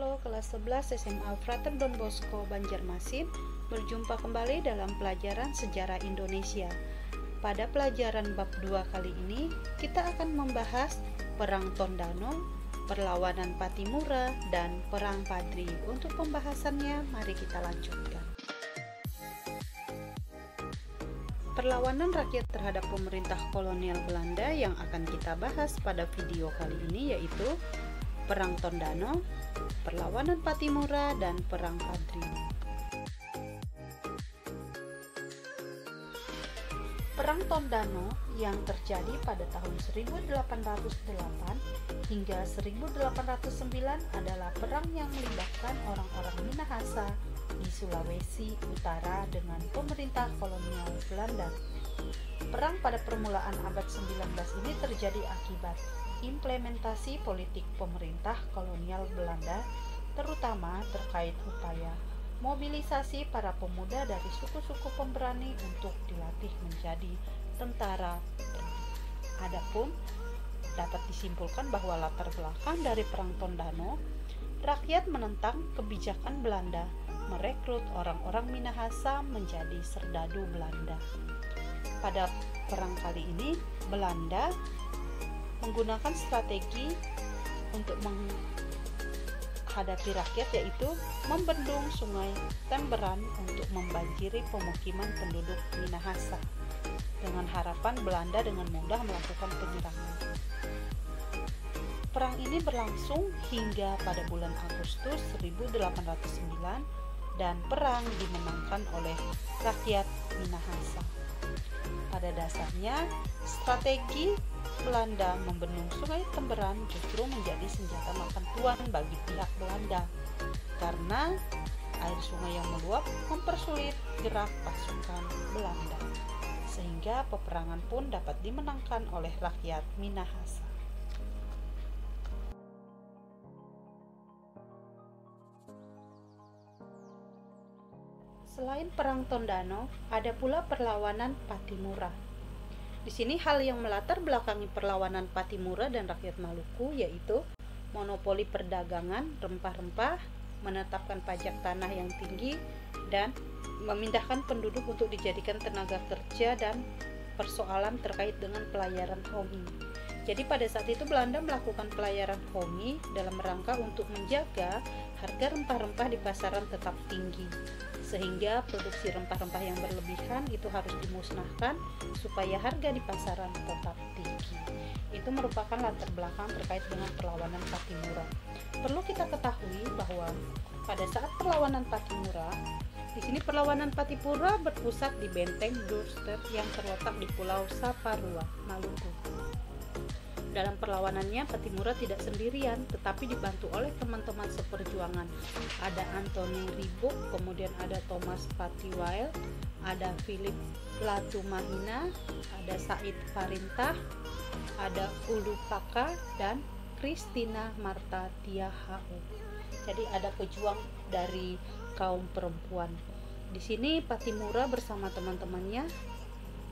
Halo kelas 11 SMA Frater Don Bosco Banjarmasin, berjumpa kembali dalam pelajaran sejarah Indonesia. Pada pelajaran bab 2 kali ini, kita akan membahas Perang Tondano, perlawanan Pattimura, dan Perang Padri. Untuk pembahasannya, mari kita lanjutkan. Perlawanan rakyat terhadap pemerintah kolonial Belanda yang akan kita bahas pada video kali ini yaitu Perang Tondano, perlawanan Pattimura, dan Perang Padri. Perang Tondano yang terjadi pada tahun 1808 hingga 1809 adalah perang yang melibatkan orang-orang Minahasa di Sulawesi Utara dengan pemerintah kolonial Belanda. Perang pada permulaan abad 19 ini terjadi akibat implementasi politik pemerintah kolonial Belanda, terutama terkait upaya mobilisasi para pemuda dari suku-suku pemberani untuk dilatih menjadi tentara. Adapun dapat disimpulkan bahwa latar belakang dari Perang Tondano, rakyat menentang kebijakan Belanda merekrut orang-orang Minahasa menjadi serdadu Belanda. Pada perang kali ini, Belanda menggunakan strategi untuk menghadapi rakyat, yaitu membendung sungai Temberan untuk membanjiri pemukiman penduduk Minahasa dengan harapan Belanda dengan mudah melakukan penyerangan. Perang ini berlangsung hingga pada bulan Agustus 1809 dan perang dimenangkan oleh rakyat Minahasa. Pada dasarnya, strategi Belanda membendung sungai Temberan justru menjadi senjata makan tuan bagi pihak Belanda karena air sungai yang meluap mempersulit gerak pasukan Belanda, sehingga peperangan pun dapat dimenangkan oleh rakyat Minahasa. Selain Perang Tondano, ada pula perlawanan Pattimura. Di sini hal yang melatar belakangi perlawanan Pattimura dan rakyat Maluku yaitu monopoli perdagangan rempah-rempah, menetapkan pajak tanah yang tinggi, dan memindahkan penduduk untuk dijadikan tenaga kerja dan persoalan terkait dengan pelayaran Homi. Jadi pada saat itu Belanda melakukan pelayaran Homi dalam rangka untuk menjaga harga rempah-rempah di pasaran tetap tinggi, sehingga produksi rempah-rempah yang berlebihan itu harus dimusnahkan supaya harga di pasaran tetap tinggi. Itu merupakan latar belakang terkait dengan perlawanan Pattimura. Perlu kita ketahui bahwa pada saat perlawanan Pattimura, di sini perlawanan Pattimura berpusat di benteng Dorset yang terletak di Pulau Saparua, Maluku. Dalam perlawanannya, Pattimura tidak sendirian, tetapi dibantu oleh teman-teman seperjuangan. Ada Anthony Ribot, kemudian ada Thomas Patiwale, ada Philip Latumahina, ada Said Farintah, ada Ulu Paka, dan Christina Marta Tiahau. Jadi ada pejuang dari kaum perempuan. Di sini Pattimura bersama teman-temannya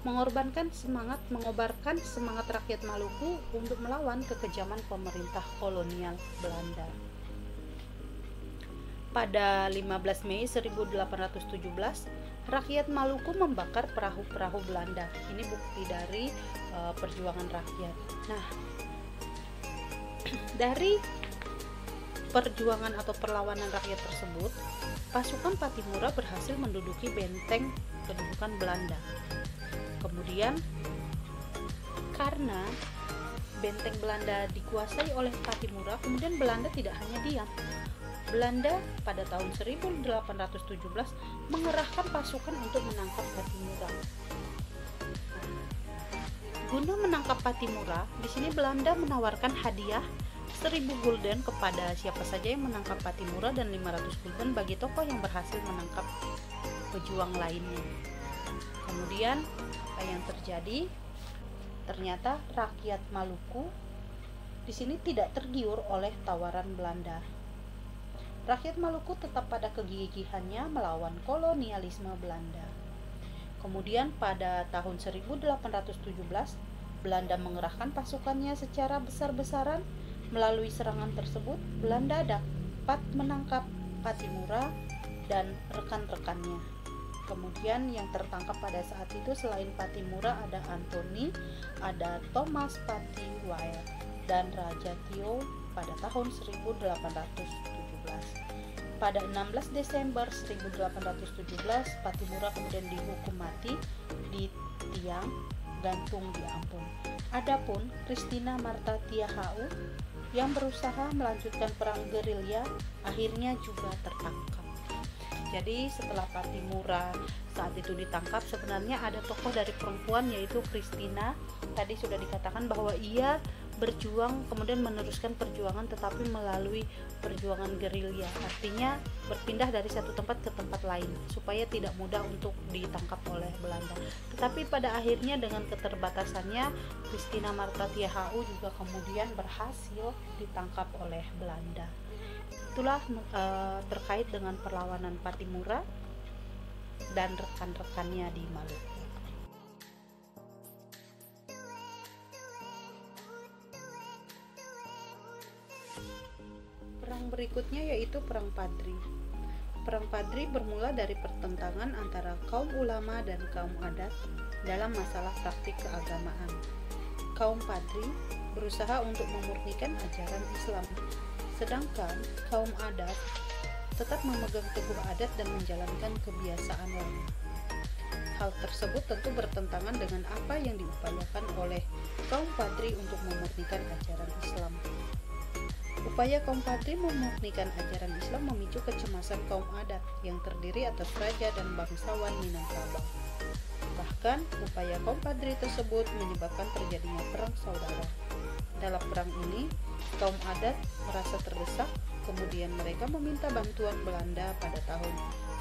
mengobarkan semangat rakyat Maluku untuk melawan kekejaman pemerintah kolonial Belanda. Pada 15 Mei 1817, rakyat Maluku membakar perahu-perahu Belanda. Ini bukti dari perjuangan rakyat. Nah, dari perjuangan atau perlawanan rakyat tersebut, pasukan Pattimura berhasil menduduki benteng kedudukan Belanda. Kemudian, karena benteng Belanda dikuasai oleh Pattimura, kemudian Belanda tidak hanya diam. Belanda pada tahun 1817 mengerahkan pasukan untuk menangkap Pattimura. Guna menangkap Pattimura, di sini Belanda menawarkan hadiah 1000 gulden kepada siapa saja yang menangkap Pattimura dan 500 gulden bagi tokoh yang berhasil menangkap pejuang lainnya. Kemudian apa yang terjadi? Ternyata rakyat Maluku di sini tidak tergiur oleh tawaran Belanda. Rakyat Maluku tetap pada kegigihannya melawan kolonialisme Belanda. Kemudian pada tahun 1817, Belanda mengerahkan pasukannya secara besar-besaran. Melalui serangan tersebut, Belanda dapat menangkap Pattimura dan rekan-rekannya. Kemudian yang tertangkap pada saat itu selain Pattimura ada Anthony, ada Thomas Pattiwai, dan Raja Tio pada tahun 1817. Pada 16 Desember 1817, Pattimura kemudian dihukum mati di tiang gantung di Ambon. Adapun Christina Martha Tiahau yang berusaha melanjutkan perang gerilya akhirnya juga tertangkap. Jadi setelah Pattimura saat itu ditangkap, sebenarnya ada tokoh dari perempuan yaitu Christina. Tadi sudah dikatakan bahwa ia berjuang kemudian meneruskan perjuangan tetapi melalui perjuangan gerilya, artinya berpindah dari satu tempat ke tempat lain supaya tidak mudah untuk ditangkap oleh Belanda. Tetapi pada akhirnya dengan keterbatasannya Christina Martha Tiahau juga kemudian berhasil ditangkap oleh Belanda. Itulah terkait dengan perlawanan Pattimura dan rekan-rekannya di Maluku. Perang berikutnya yaitu Perang Padri. Perang Padri bermula dari pertentangan antara kaum ulama dan kaum adat dalam masalah praktik keagamaan. Kaum Padri berusaha untuk memurnikan ajaran Islam, sedangkan kaum adat tetap memegang teguh adat dan menjalankan kebiasaan lama. Hal tersebut tentu bertentangan dengan apa yang diupayakan oleh kaum Padri untuk memurnikan ajaran Islam. Upaya kaum Padri memurnikan ajaran Islam memicu kecemasan kaum adat yang terdiri atas raja dan bangsawan Minangkabau. Bahkan, upaya kaum Padri tersebut menyebabkan terjadinya perang saudara. Dalam perang ini, kaum adat merasa terdesak, kemudian mereka meminta bantuan Belanda pada tahun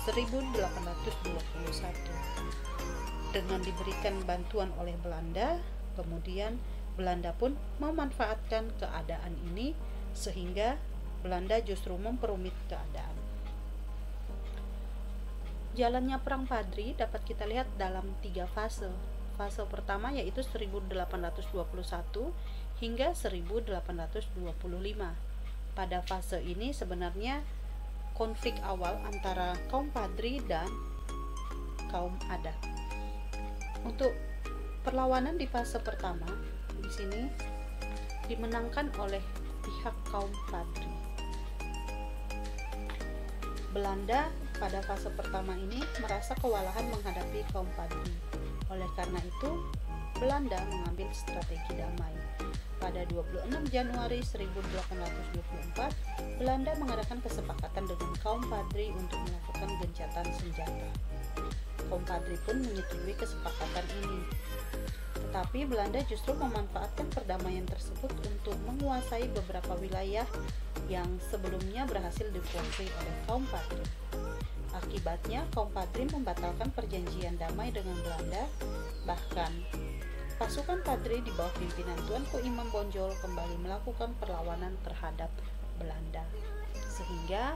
1821. Dengan diberikan bantuan oleh Belanda, kemudian Belanda pun memanfaatkan keadaan ini sehingga Belanda justru memperumit keadaan. Jalannya Perang Padri dapat kita lihat dalam 3 fase. Fase pertama yaitu 1821 hingga 1825. Pada fase ini sebenarnya konflik awal antara kaum Padri dan kaum adat. Untuk perlawanan di fase pertama di sini dimenangkan oleh pihak kaum Padri. Belanda pada fase pertama ini merasa kewalahan menghadapi kaum Padri. Oleh karena itu, Belanda mengambil strategi damai. Pada 26 Januari 1824, Belanda mengadakan kesepakatan dengan kaum Padri untuk melakukan gencatan senjata. Kaum Padri pun menyetujui kesepakatan ini. Tetapi Belanda justru memanfaatkan perdamaian tersebut untuk menguasai beberapa wilayah yang sebelumnya berhasil dikuasai oleh kaum Padri. Akibatnya, kaum Padri membatalkan perjanjian damai dengan Belanda. Bahkan, pasukan Padri di bawah pimpinan Tuanku Imam Bonjol kembali melakukan perlawanan terhadap Belanda. Sehingga,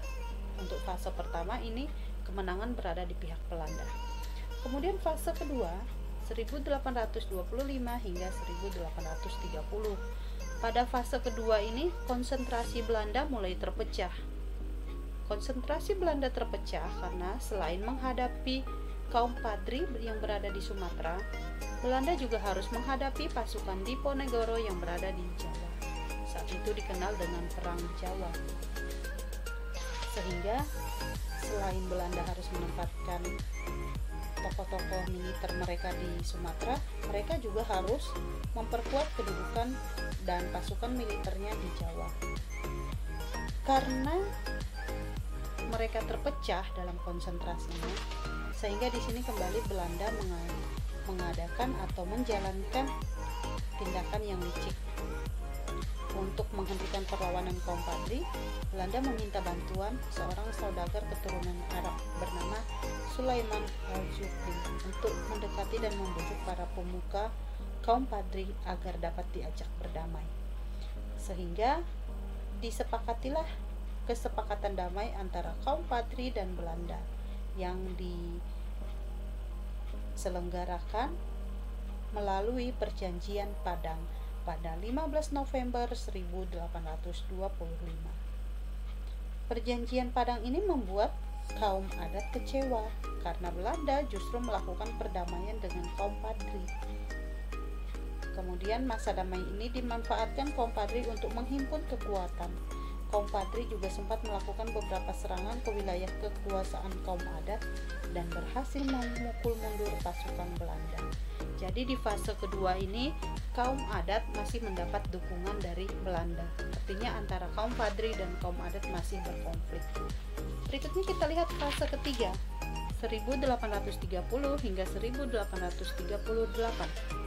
untuk fase pertama ini, kemenangan berada di pihak Belanda. Kemudian fase kedua, 1825 hingga 1830. Pada fase kedua ini, konsentrasi Belanda mulai terpecah. Konsentrasi Belanda terpecah karena selain menghadapi kaum Padri yang berada di Sumatera, Belanda juga harus menghadapi pasukan Diponegoro yang berada di Jawa. Saat itu dikenal dengan Perang Jawa. Sehingga selain Belanda harus menempatkan tokoh-tokoh militer mereka di Sumatera, mereka juga harus memperkuat kedudukan dan pasukan militernya di Jawa. Karena mereka terpecah dalam konsentrasinya, sehingga di sini kembali Belanda mengadakan atau menjalankan tindakan yang licik. Untuk menghentikan perlawanan kaum Padri, Belanda meminta bantuan seorang saudagar keturunan Arab bernama Sulaiman Al-Zufri untuk mendekati dan membujuk para pemuka kaum Padri agar dapat diajak berdamai. Sehingga disepakatilah kesepakatan damai antara kaum Padri dan Belanda yang diselenggarakan melalui Perjanjian Padang pada 15 November 1825. Perjanjian Padang ini membuat kaum adat kecewa karena Belanda justru melakukan perdamaian dengan kaum Padri. Kemudian masa damai ini dimanfaatkan kaum Padri untuk menghimpun kekuatan. Kaum Padri juga sempat melakukan beberapa serangan ke wilayah kekuasaan kaum adat dan berhasil memukul mundur pasukan Belanda. Jadi di fase kedua ini kaum adat masih mendapat dukungan dari Belanda. Artinya antara kaum Padri dan kaum adat masih berkonflik. Berikutnya kita lihat fase ketiga, 1830 hingga 1838.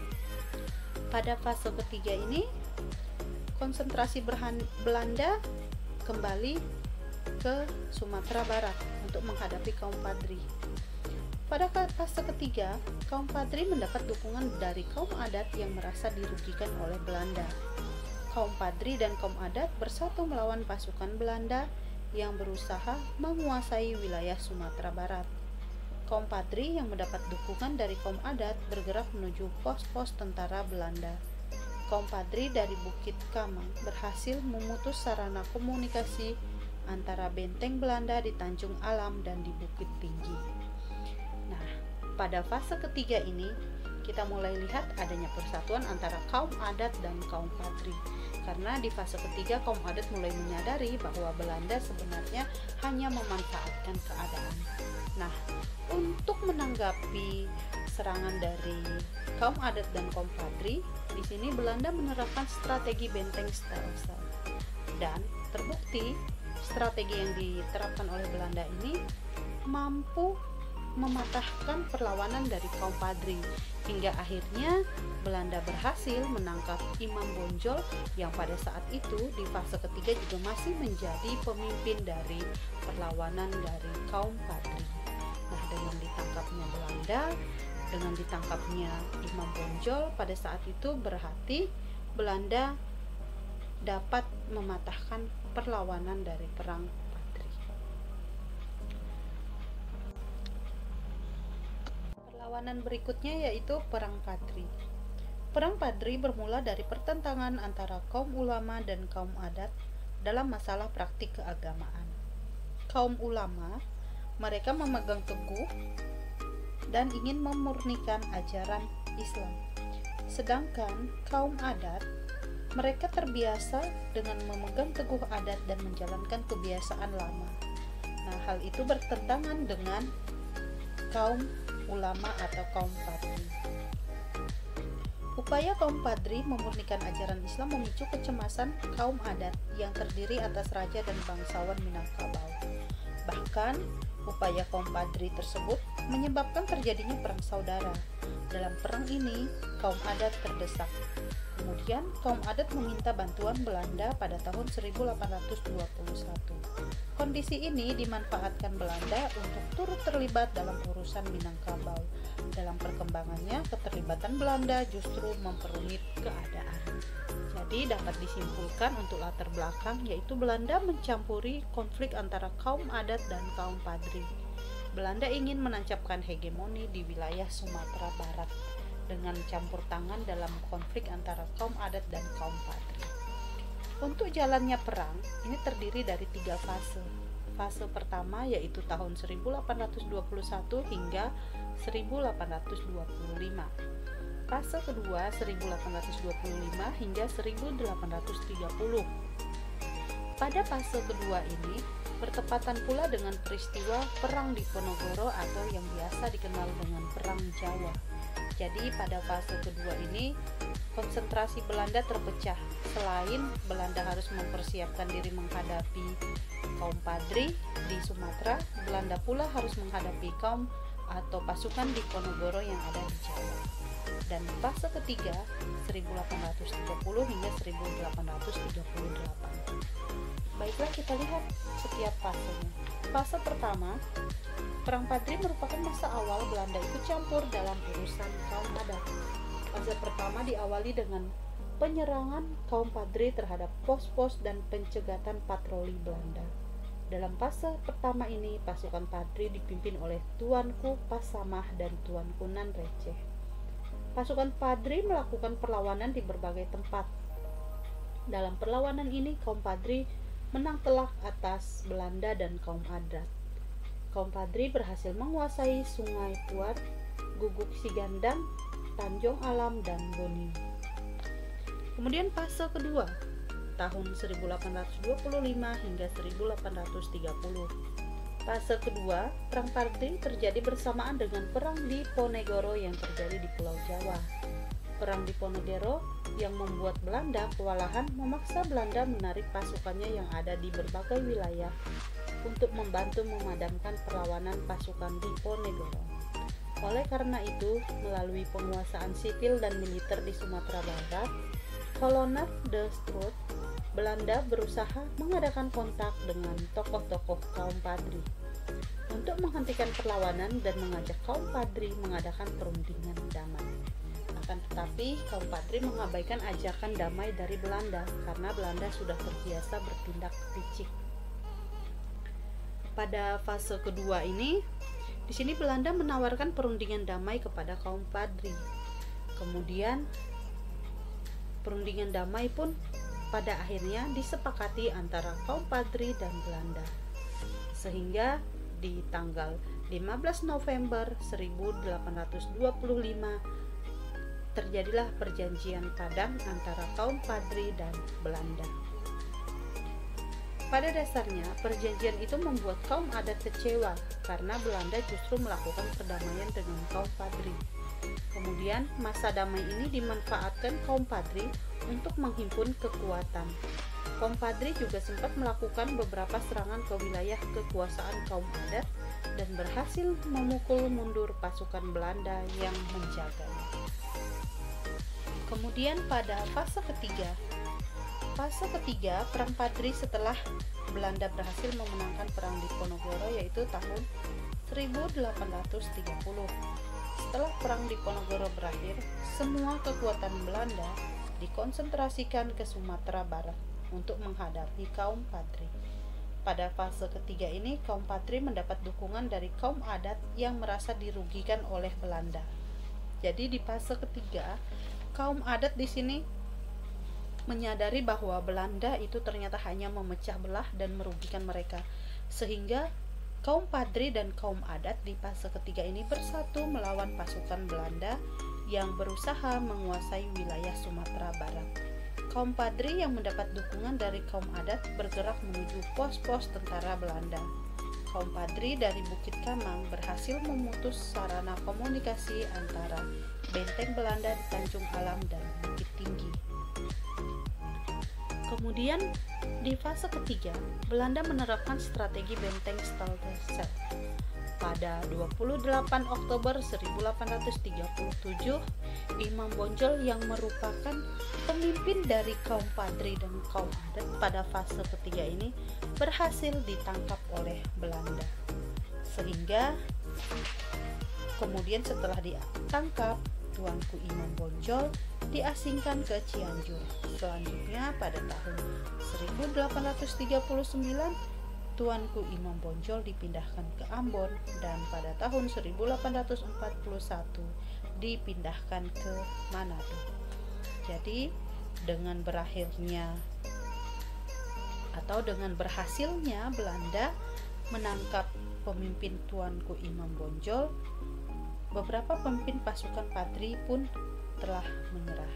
Pada fase ketiga ini konsentrasi Belanda kembali ke Sumatera Barat untuk menghadapi kaum Padri. Pada fase ketiga, kaum Padri mendapat dukungan dari kaum adat yang merasa dirugikan oleh Belanda. Kaum Padri dan kaum adat bersatu melawan pasukan Belanda yang berusaha menguasai wilayah Sumatera Barat. Kaum Padri yang mendapat dukungan dari kaum adat bergerak menuju pos-pos tentara Belanda. Kaum Padri dari Bukit Kamang berhasil memutus sarana komunikasi antara benteng Belanda di Tanjung Alam dan di Bukit Tinggi. Nah, pada fase ketiga ini kita mulai lihat adanya persatuan antara kaum adat dan kaum Padri. Karena di fase ketiga kaum adat mulai menyadari bahwa Belanda sebenarnya hanya memanfaatkan keadaan. Nah, untuk menanggapi serangan dari kaum adat dan kaum Padri, di sini Belanda menerapkan strategi benteng stelsel. Dan terbukti strategi yang diterapkan oleh Belanda ini mampu mematahkan perlawanan dari kaum Padri, hingga akhirnya Belanda berhasil menangkap Imam Bonjol yang pada saat itu di fase ketiga juga masih menjadi pemimpin dari perlawanan dari kaum Padri. Nah, dengan ditangkapnya Belanda, dengan ditangkapnya Imam Bonjol pada saat itu berarti Belanda dapat mematahkan perlawanan dari perang Padri. Perlawanan berikutnya yaitu Perang Padri. Perang Padri bermula dari pertentangan antara kaum ulama dan kaum adat dalam masalah praktik keagamaan. Kaum ulama, mereka memegang teguh dan ingin memurnikan ajaran Islam. Sedangkan kaum adat, mereka terbiasa dengan memegang teguh adat dan menjalankan kebiasaan lama. Nah, hal itu bertentangan dengan kaum ulama atau kaum Padri. Upaya kaum Padri memurnikan ajaran Islam memicu kecemasan kaum adat yang terdiri atas raja dan bangsawan Minangkabau. Bahkan, upaya kaum Padri tersebut menyebabkan terjadinya perang saudara. Dalam perang ini, kaum adat terdesak. Kemudian, kaum adat meminta bantuan Belanda pada tahun 1821. Kondisi ini dimanfaatkan Belanda untuk turut terlibat dalam urusan Minangkabau. Dalam perkembangannya, keterlibatan Belanda justru memperumit keadaan. Jadi dapat disimpulkan untuk latar belakang yaitu Belanda mencampuri konflik antara kaum adat dan kaum Padri. Belanda ingin menancapkan hegemoni di wilayah Sumatera Barat dengan campur tangan dalam konflik antara kaum adat dan kaum Padri. Untuk jalannya perang, ini terdiri dari 3 fase. Fase pertama yaitu tahun 1821 hingga 1825. Fase kedua 1825 hingga 1830. Pada fase kedua ini bertepatan pula dengan peristiwa Perang Diponegoro atau yang biasa dikenal dengan Perang Jawa. Jadi pada fase kedua ini konsentrasi Belanda terpecah. Selain Belanda harus mempersiapkan diri menghadapi kaum Padri di Sumatera, Belanda pula harus menghadapi kaum atau pasukan Diponegoro yang ada di Jawa. Dan fase ketiga 1830 hingga 1838. Baiklah, kita lihat setiap fasenya. Fase pertama, Perang Padri merupakan masa awal Belanda ikut campur dalam urusan kaum adat. Fase pertama diawali dengan penyerangan kaum Padri terhadap pos-pos dan pencegatan patroli Belanda. Dalam fase pertama ini, pasukan Padri dipimpin oleh Tuanku Pasamah dan Tuanku Nan Receh. Pasukan Padri melakukan perlawanan di berbagai tempat. Dalam perlawanan ini, kaum Padri menang telak atas Belanda dan kaum adat. Kaum Padri berhasil menguasai Sungai Puat, Guguk Sigandang, Tanjung Alam, dan Boni. Kemudian fase kedua, tahun 1825 hingga 1830. Fase kedua, Perang Padri terjadi bersamaan dengan Perang Diponegoro yang terjadi di Pulau Jawa. Perang Diponegoro yang membuat Belanda kewalahan memaksa Belanda menarik pasukannya yang ada di berbagai wilayah untuk membantu memadamkan perlawanan pasukan Diponegoro. Oleh karena itu, melalui penguasaan sipil dan militer di Sumatera Barat, Kolonel de Stroot, Belanda berusaha mengadakan kontak dengan tokoh-tokoh kaum Padri untuk menghentikan perlawanan dan mengajak kaum Padri mengadakan perundingan damai. Akan tetapi, kaum Padri mengabaikan ajakan damai dari Belanda karena Belanda sudah terbiasa bertindak licik. Pada fase kedua ini, di sini Belanda menawarkan perundingan damai kepada kaum Padri. Kemudian, perundingan damai pun pada akhirnya disepakati antara kaum Padri dan Belanda. Sehingga di tanggal 15 November 1825 terjadilah perjanjian Padang antara kaum Padri dan Belanda. Pada dasarnya, perjanjian itu membuat kaum adat kecewa karena Belanda justru melakukan perdamaian dengan kaum Padri. Kemudian, masa damai ini dimanfaatkan kaum Padri untuk menghimpun kekuatan. Kaum Padri juga sempat melakukan beberapa serangan ke wilayah kekuasaan kaum adat dan berhasil memukul mundur pasukan Belanda yang menjaganya. Kemudian pada fase ketiga, Perang Padri setelah Belanda berhasil memenangkan Perang Diponegoro yaitu tahun 1830. Setelah Perang Diponegoro berakhir, semua kekuatan Belanda dikonsentrasikan ke Sumatera Barat untuk menghadapi kaum Padri. Pada fase ketiga ini, kaum Padri mendapat dukungan dari kaum adat yang merasa dirugikan oleh Belanda. Jadi di fase ketiga, kaum adat di sini menyadari bahwa Belanda itu ternyata hanya memecah belah dan merugikan mereka, sehingga kaum Padri dan kaum adat di fase ketiga ini bersatu melawan pasukan Belanda yang berusaha menguasai wilayah Sumatera Barat. Kaum Padri yang mendapat dukungan dari kaum adat bergerak menuju pos-pos tentara Belanda. Kaum Padri dari Bukit Kamang berhasil memutus sarana komunikasi antara benteng Belanda di Tanjung Alam dan Bukit Tinggi. Kemudian di fase ketiga, Belanda menerapkan strategi benteng Staltensel. Pada 28 Oktober 1837, Imam Bonjol yang merupakan pemimpin dari kaum Padri dan kaum adat pada fase ketiga ini berhasil ditangkap oleh Belanda. Sehingga kemudian setelah ditangkap, Tuanku Imam Bonjol diasingkan ke Cianjur. Selanjutnya pada tahun 1839, Tuanku Imam Bonjol dipindahkan ke Ambon dan pada tahun 1841 dipindahkan ke Manado. Jadi dengan berhasilnya Belanda menangkap pemimpin Tuanku Imam Bonjol, beberapa pemimpin pasukan Padri pun telah menyerah.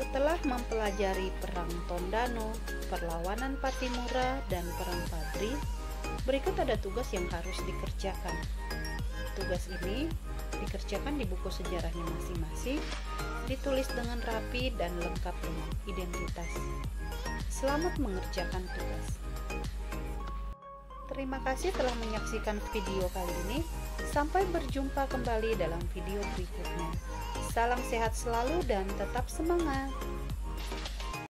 Setelah mempelajari Perang Tondano, perlawanan Pattimura, dan Perang Padri, berikut ada tugas yang harus dikerjakan. Tugas ini dikerjakan di buku sejarahnya masing-masing, ditulis dengan rapi dan lengkap dengan identitas. Selamat mengerjakan tugas. Terima kasih telah menyaksikan video kali ini. Sampai berjumpa kembali dalam video berikutnya. Salam sehat selalu dan tetap semangat.